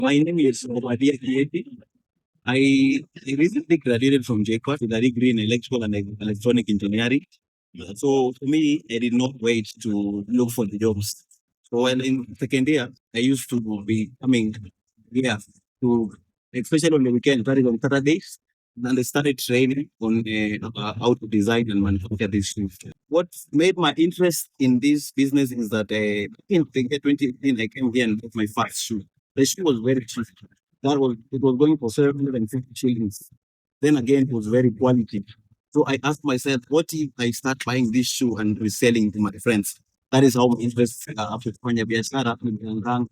My name is Obadiah Kieti. I recently graduated from JKUAT with a degree in electrical and electronic engineering. So for me, I did not wait to look for the jobs. So while in second year, I used to be coming here to, especially on the weekend, that is on Saturdays. And I started training on how to design and manufacture these shoes. What made my interest in this business is that in the year 2018, I came here and bought my first shoe. The shoe was very cheap. It was going for 750 shillings. Then again, it was very quality. So I asked myself, what if I start buying this shoe and reselling to my friends? That is how my interest after kufanya biashara ilianza.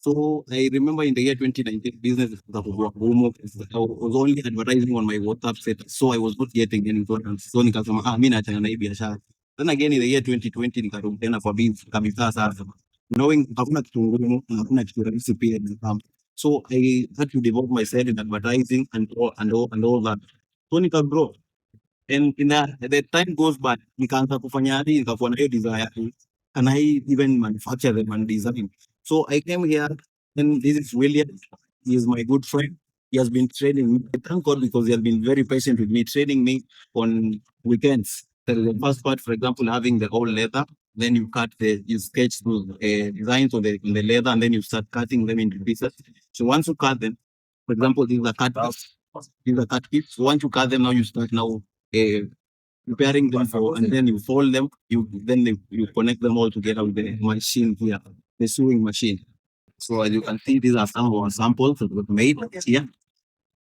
So I remember in the year 2019, business was boom. I was only advertising on my WhatsApp status, so I was not getting any orders. So nikasema, mimi naachana na hii biashara. Then again in the year 2020, nikarudi tena kwa biz kabisa sasa. Knowing hakuna kitu ngumu, hakuna kitu rahisi pia. So I had to devote myself in advertising and all that. So nika grow. And in that, the time goes by, nikaanza kufanya hadi nikakuwa na hiyo desire to, can I even manufacture them and design? So I came here, and this is William. He is my good friend. He has been training me. I thank God because he has been very patient with me, training me on weekends. The first part, for example, having the whole leather, then you sketch the designs on the leather, and then you start cutting them into pieces. So once you cut them, for example, these are cut pieces. These are cut pieces. So once you cut them, now you start now uh, preparing them for, and then you fold them. You connect them all together with the machine here, the sewing machine. So as you can see, these are some of our samples that were made here.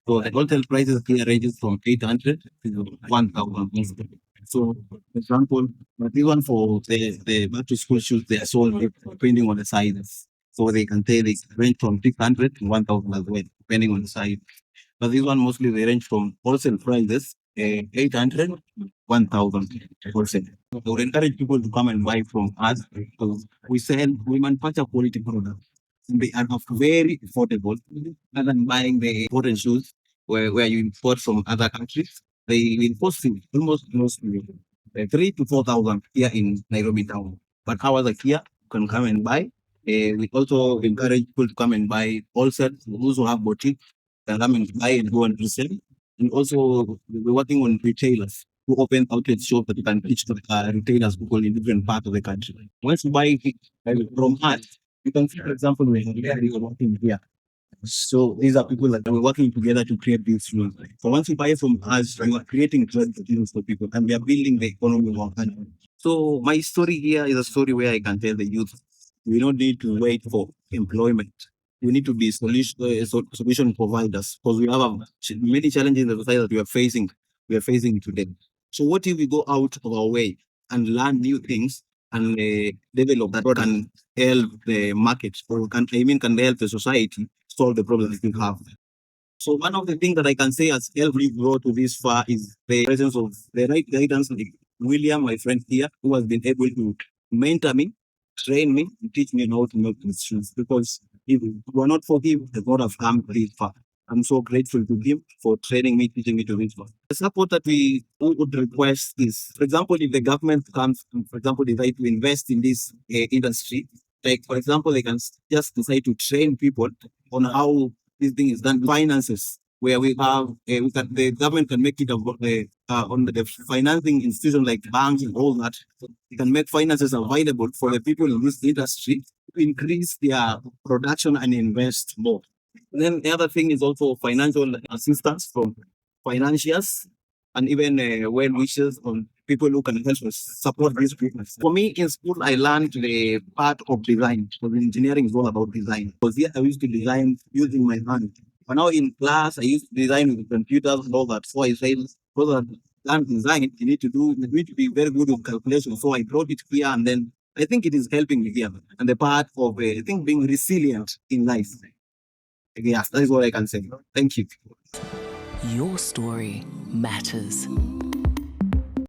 So the wholesale prices here ranges from 800 to 1,000. So, for example, but this one for the back to school shoes, they are sold depending on the sizes. So they range from 600 to 1,000 as well, depending on the size. But this one mostly they range from wholesale prices, 800, 1,000 wholesale. I would encourage people to come and buy from us because we manufacture quality products. They are of very affordable rather than buying the imported shoes where you import from other countries. They will cost you almost close to 3 to 4,000 here in Nairobi town. But ours are here, you can come and buy. We also encourage people to come and buy wholesale. Those who have boutique can come and buy and go and resell. And also, we're working on retailers who open outlet shops that you can reach to retailers who go in different parts of the country. Once you buy from us, you can see, for example, we are working here. So these are people that we're working together to create these rules. So once you buy from us, we are creating jobs for people and we are building the economy of our country. So my story here is a story where I can tell the youth we don't need to wait for employment. We need to be solution providers because we have many challenges in the society that we are facing today. So what if we go out of our way and learn new things and develop that can help the market or can help the society solve the problems we have. So one of the things that I can say has helped me grow to this far is the presence of the right guidance like William, my friend here, who has been able to mentor me, train me, and teach me how to make decisions. Because if it were not for him, I would not have come this far. I'm so grateful to him for training me, teaching me to this far. The support that we would request is, for example, if the government comes, and, for example, decide to invest in this industry, like for example, they can just decide to train people on how this thing is done. Finances, where the government can make it on the financing institution like banks and all that. They can make finances available for the people in this industry to increase their production and invest more. And then the other thing is also financial assistance from financiers and even well wishers on people who can help us support this business. For me, in school, I learned the part of design because engineering is all about design. Because here I used to design using my hand. But now in class, I used to design with computers and all that. So I said, because I learn design, you need to be very good with calculation. So I brought it here and then I think it is helping me here. And the part of, I think, being resilient in life. Yeah, that is what I can say. Thank you. Your story matters.